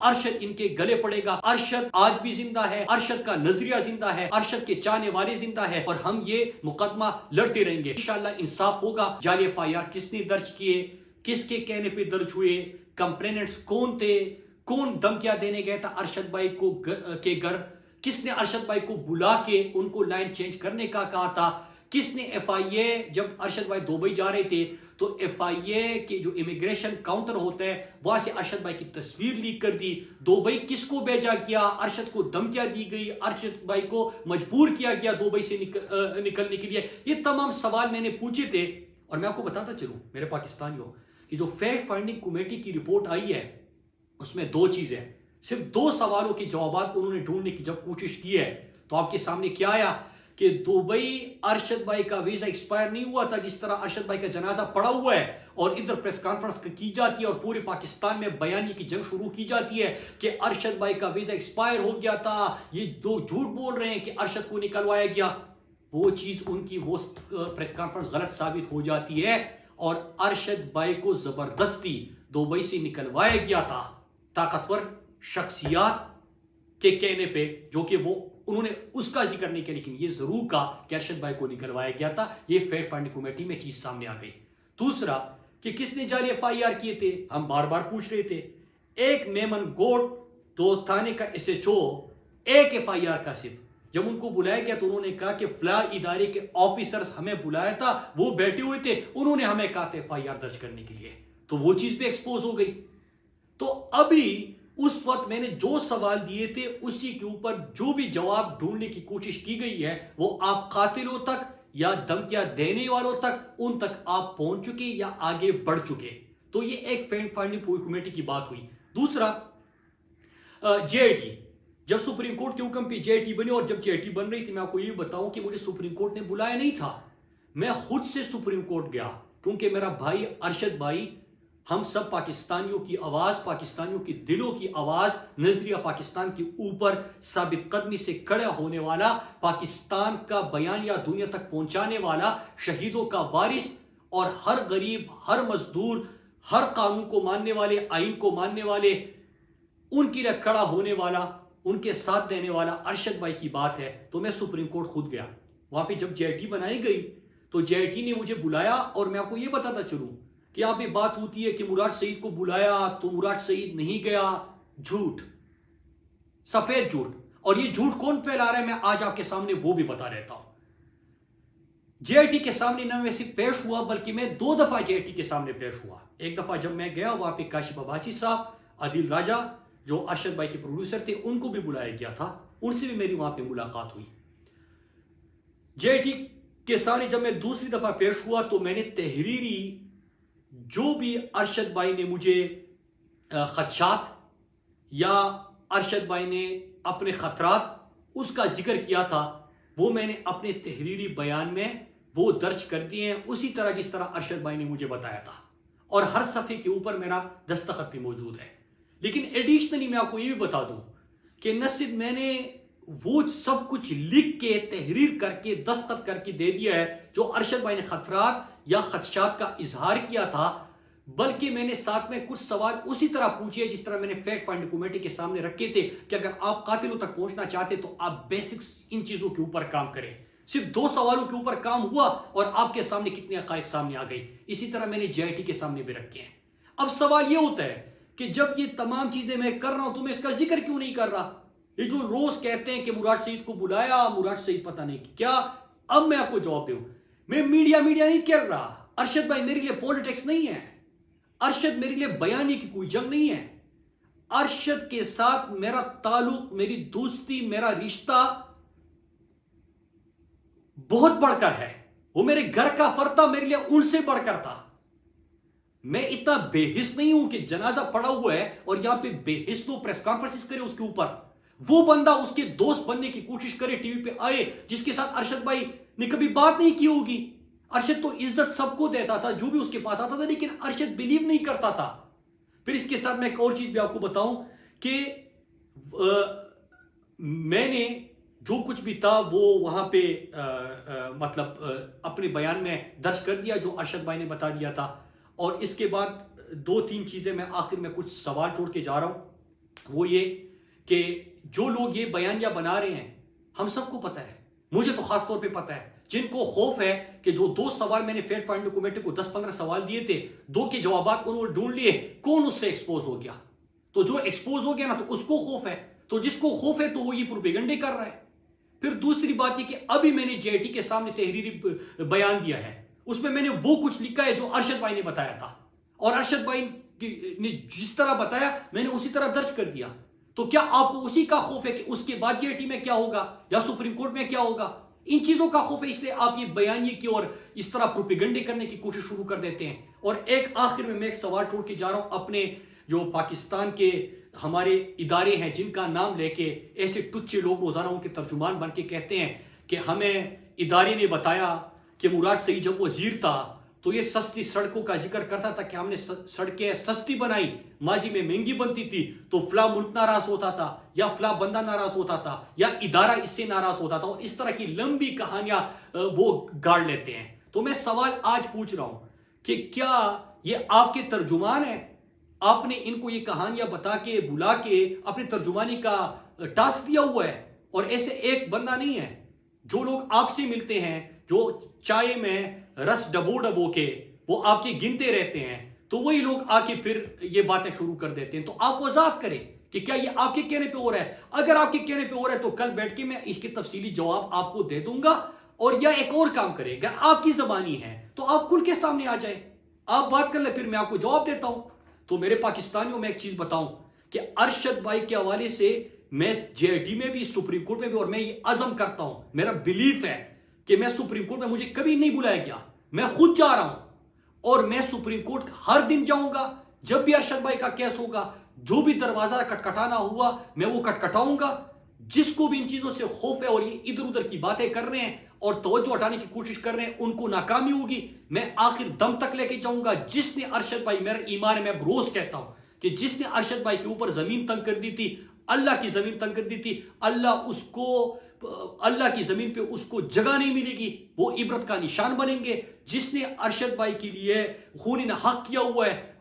अरशद इनके गले पड़ेगा। अरशद आज भी जिंदा है, अरशद का नजरिया जिंदा है, अरशद के चाहने वाले जिंदा है और हम ये मुकदमा लड़ते रहेंगे। इंशाल्लाह इंसाफ होगा। जाली एफआईआर किसने दर्ज किए, किसके कहने पे दर्ज हुए, कंप्लेनेंट्स कौन थे, कौन धमकियां देने गया था अरशद भाई को के घर, किसने अरशद भाई को बुला के उनको लाइन चेंज करने का कहा था, किसने एफआईए जब अरशद भाई दुबई जा रहे थे तो एफआईए के जो इमिग्रेशन काउंटर होता है वहां से अरशद भाई की तस्वीर लीक कर दी। दुबई किसको भेजा गया, अरशद को धमकियां दी गई, अरशद भाई को मजबूर किया गया दुबई से निकलने के लिए। ये तमाम सवाल मैंने पूछे थे और मैं आपको बताता चलूं मेरे पाकिस्तानियों कि जो फैक्ट फाइंडिंग कमेटी की रिपोर्ट आई है उसमें दो चीजें, सिर्फ दो सवालों के जवाब उन्होंने ढूंढने की जब कोशिश की है तो आपके सामने क्या आया कि दुबई अरशद भाई का वीजा एक्सपायर नहीं हुआ था, जिस तरह अरशद भाई का जनाजा पड़ा हुआ है और इधर प्रेस कॉन्फ्रेंस की जाती है और पूरे पाकिस्तान में बयानी की जंग शुरू की जाती है कि अरशद भाई का वीजा एक्सपायर हो गया था, ये दो झूठ बोल रहे हैं कि अरशद को निकलवाया गया। वो चीज उनकी वो प्रेस कॉन्फ्रेंस गलत साबित हो जाती है और अरशद भाई को जबरदस्ती दुबई से निकलवाया गया था ताकतवर शख्सियात के कहने पे, जो कि वो उन्होंने उसका जिक्र नहीं किया लेकिन ये जरूर कहा कि अरशद भाई को निकलवाया गया था। ये फैक्ट फाइंडिंग कमेटी में चीज सामने आ गई। दूसरा कि किसने जाली एफआईआर किए थे, हम बार बार पूछ रहे थे। एक मेमन गोड दो थाने का एसएचओ एक एफआईआर का सिर्फ, जब उनको बुलाया गया तो उन्होंने कहा कि फला इदारे के ऑफिसर्स हमें बुलाया था, वो बैठे हुए थे, उन्होंने हमें कहा था एफआईआर दर्ज करने के लिए, तो वो चीज भी एक्सपोज हो गई। तो अभी उस वक्त मैंने जो सवाल दिए थे उसी के ऊपर जो भी जवाब ढूंढने की कोशिश की गई है वो आप कातिलों तक या धमकियां देने वालों तक, उन तक आप पहुंच चुके या आगे बढ़ चुके। तो ये एक फैक्ट फाइंडिंग कमेटी की बात हुई। दूसरा जेआईटी, जब सुप्रीम कोर्ट के हुक्म पे जेआईटी बनी और जब जेआईटी बन रही थी, मैं आपको ये बताऊं कि मुझे सुप्रीम कोर्ट ने बुलाया नहीं था, मैं खुद से सुप्रीम कोर्ट गया क्योंकि मेरा भाई अरशद भाई, हम सब पाकिस्तानियों की आवाज, पाकिस्तानियों की दिलों की आवाज, नजरिया पाकिस्तान के ऊपर साबित कदमी से खड़ा होने वाला, पाकिस्तान का बयानिया दुनिया तक पहुंचाने वाला, शहीदों का वारिस और हर गरीब, हर मजदूर, हर कानून को मानने वाले, आइन को मानने वाले, उनके लिए खड़ा होने वाला, उनके साथ देने वाला अरशद भाई की बात है। तो मैं सुप्रीम कोर्ट खुद गया। वहां पे जब जेआईटी बनाई गई तो जेआईटी ने मुझे बुलाया और मैं आपको यह बताता चलूं कि यहां पे बात होती है कि मुराद सईद को बुलाया तो मुराद सईद नहीं गया। झूठ, सफेद झूठ। और ये झूठ कौन फैला रहा है मैं आज आपके सामने वो भी बता रहता हूं। जेआईटी के सामने न मैं सिर्फ पेश हुआ बल्कि मैं 2 दफा जेआईटी के सामने पेश हुआ। एक दफा जब मैं गया वहां पे काशिफ अब्बासी साहब, आदिल राजा जो अरशद भाई के प्रोड्यूसर थे, उनको भी बुलाया गया था, उनसे भी मेरी वहां पे मुलाकात हुई। जेआईटी के सामने जब मैं दूसरी दफा पेश हुआ तो मैंने तहरीरी जो भी अरशद भाई ने मुझे खदशात या अरशद भाई ने अपने खतरात उसका जिक्र किया था, वो मैंने अपने तहरीरी बयान में वो दर्ज कर दिए हैं उसी तरह जिस तरह अरशद भाई ने मुझे बताया था और हर सफ़े के ऊपर मेरा दस्तखत भी मौजूद है। लेकिन एडिशनली मैं आपको ये भी बता दूं कि न सिर्फ मैंने वो सब कुछ लिख के तहरीर करके दस्तखत करके दे दिया है जो अरशद भाई ने खतरात या खदशात का इजहार किया था, बल्कि मैंने साथ में कुछ सवाल उसी तरह पूछे जिस तरह मैंने फैक्ट फाइंडिंग कमेटी के सामने रखे थे कि अगर आप कातिलों तक पहुंचना चाहते तो आप बेसिक्स इन चीजों के ऊपर काम करें। सिर्फ 2 सवालों के ऊपर काम हुआ और आपके सामने कितने हकायक सामने आ गई। इसी तरह मैंने जेआईटी के सामने भी रखे हैं। अब सवाल यह होता है कि जब ये तमाम चीजें मैं कर रहा हूं तो मैं इसका जिक्र क्यों नहीं कर रहा। ये जो रोज कहते हैं कि मुराद सईद को बुलाया, मुराद सईद पता नहीं क्या, अब मैं आपको जवाब दूं, मैं मीडिया नहीं कर रहा। अरशद भाई मेरे लिए पॉलिटिक्स नहीं है, अरशद मेरे लिए बयानी की कोई जंग नहीं है। अरशद के साथ मेरा ताल्लुक, मेरी दोस्ती, मेरा रिश्ता बहुत बढ़कर है। वो मेरे घर का फर्द था, मेरे लिए उनसे बढ़कर था। मैं इतना बेहिस नहीं हूं कि जनाजा पड़ा हुआ है और यहां पे बेहिस लोग प्रेस कॉन्फ्रेंस करे उसके ऊपर, वो बंदा उसके दोस्त बनने की कोशिश करे, टीवी पे आए, जिसके साथ अरशद भाई ने कभी बात नहीं की होगी। अरशद तो इज्जत सबको देता था जो भी उसके पास आता था, लेकिन अरशद बिलीव नहीं करता था। फिर इसके साथ मैं एक और चीज भी आपको बताऊं कि मैंने जो कुछ भी था वो वहां पे अपने बयान में दर्ज कर दिया जो अरशद भाई ने बता दिया था। और इसके बाद 2-3 चीजें मैं आखिर में कुछ सवाल छोड़ के जा रहा हूं। वो ये कि जो लोग ये बयानिया बना रहे हैं, हम सबको पता है, मुझे तो खास तौर पे पता है, जिनको खौफ है कि जो 2 सवाल मैंने फैक्ट फाइंडिंग कमेटी को 10-15 सवाल दिए थे, 2 के जवाब उन्होंने ढूंढ लिए, कौन उससे एक्सपोज हो गया? तो जो एक्सपोज हो गया ना, तो उसको खौफ है, तो जिसको खौफ है तो वो ये प्रोपेगेंडे कर रहा है। फिर दूसरी बात ये कि अभी मैंने जेआईटी के सामने तहरीरी बयान दिया है, उसमें मैंने वो कुछ लिखा है जो अरशद भाई ने बताया था, और अरशद भाई ने जिस तरह बताया मैंने उसी तरह दर्ज कर दिया। तो क्या आपको उसी का खौफ है कि उसके बाद जेआईटी में क्या होगा या सुप्रीम कोर्ट में क्या होगा? इन चीजों का खौफ है, इसलिए आप ये बयानिए की और इस तरह प्रोपेगेंडे करने की कोशिश शुरू कर देते हैं। और एक आखिर में मैं एक सवाल छोड़ के जा रहा हूं, अपने जो पाकिस्तान के हमारे इदारे हैं जिनका नाम लेके ऐसे टुच्चे लोग रोजाना उनके तर्जुमान बन के कहते हैं कि हमें इदारे ने बताया कि मुराद सईद जब वजीर था तो ये सस्ती सड़कों का जिक्र करता था कि हमने सड़कें सस्ती बनाई, माजी में महंगी बनती थी तो फला मुल्क नाराज होता था या फला बंदा नाराज होता था या इदारा इससे नाराज होता था, और इस तरह की लंबी कहानियां वो गाड़ लेते हैं। तो मैं सवाल आज पूछ रहा हूं कि क्या ये आपके तर्जुमान है? आपने इनको ये कहानियां बता के बुला के अपने तर्जुमानी का टास्क दिया हुआ है? और ऐसे एक बंदा नहीं है, जो लोग आपसे मिलते हैं, जो चाय में रस डबो डबो के वो आपके गिनते रहते हैं, तो वही लोग आके फिर ये बातें शुरू कर देते हैं। तो आप वजाहत करें कि क्या ये आपके कहने पे हो रहा है? अगर आपके कहने पे हो रहा है तो कल बैठ के मैं इसके तफसीली जवाब आपको दे दूंगा। और या एक और काम करें, अगर आपकी जबानी है तो आप खुल के सामने आ जाए, आप बात कर ले, फिर मैं आपको जवाब देता हूं। तो मेरे पाकिस्तानियों में एक चीज बताऊं कि अरशद भाई के हवाले से मैं जेआईटी में भी, सुप्रीम कोर्ट में भी, और मैं ये अज़म करता हूं, मेरा बिलीफ है कि मैं सुप्रीम कोर्ट में मुझे कभी नहीं बुलाया गया, मैं खुद जा रहा हूं और मैं सुप्रीम कोर्ट हर दिन जाऊंगा। जब भी अरशद भाई का केस होगा, जो भी दरवाजा खटखटाना हुआ मैं वो खटखटाऊंगा। जिसको भी इन चीजों से खौफ है और ये इधर उधर की बातें कर रहे हैं और तवज्जो हटाने की कोशिश कर रहे हैं, उनको नाकामी होगी। मैं आखिर दम तक लेके जाऊंगा। जिसने अरशद भाई, मेरा ईमान है, मैं रोज कहता हूं कि जिसने अरशद भाई के ऊपर जमीन तंग कर दी थी, अल्लाह की जमीन तंग कर दी थी, अल्लाह की जमीन पे उसको जगह नहीं मिलेगी, वो इबरत का निशान बनेंगे। जिसने अरशद भाई के लिए खून हक किया हुआ है,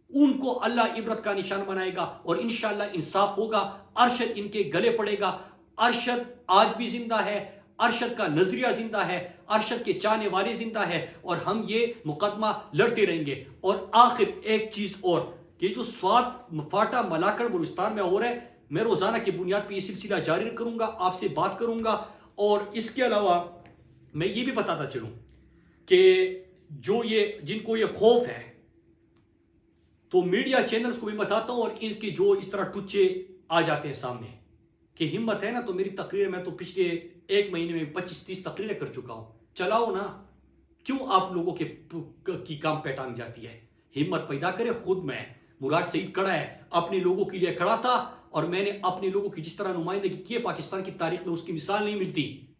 उनको अल्लाह इबरत का निशान बनाएगा और इंशाअल्लाह इंसाफ होगा। अरशद इनके गले पड़ेगा। अरशद आज भी जिंदा है, अरशद का नजरिया जिंदा है, अरशद के चाहने वाले जिंदा है, और हम ये मुकदमा लड़ते रहेंगे। और आखिर एक चीज और, ये जो स्वात फाटा मलाकड़ बलूचिस्तान में हो रहा है, मैं रोजाना की बुनियाद पर यह सिलसिला जारी करूंगा, आपसे बात करूंगा। और इसके अलावा मैं ये भी बताता चलूं कि जो ये जिनको ये खौफ है, तो मीडिया चैनल्स को भी बताता हूं, और इनके जो इस तरह टुच्चे आ जाते हैं सामने कि हिम्मत है ना तो मेरी तकरीर, मैं तो पिछले 1 महीने में 25-30 तकरीरें कर चुका हूं, चलाओ ना। क्यों आप लोगों के की काम पे टांग जाती है? हिम्मत पैदा करे। खुद मैं, मुराद सईद खड़ा है, अपने लोगों के लिए खड़ा था, और मैंने अपने लोगों की जिस तरह नुमाइंदगी की है पाकिस्तान की तारीख में उसकी मिसाल नहीं मिलती।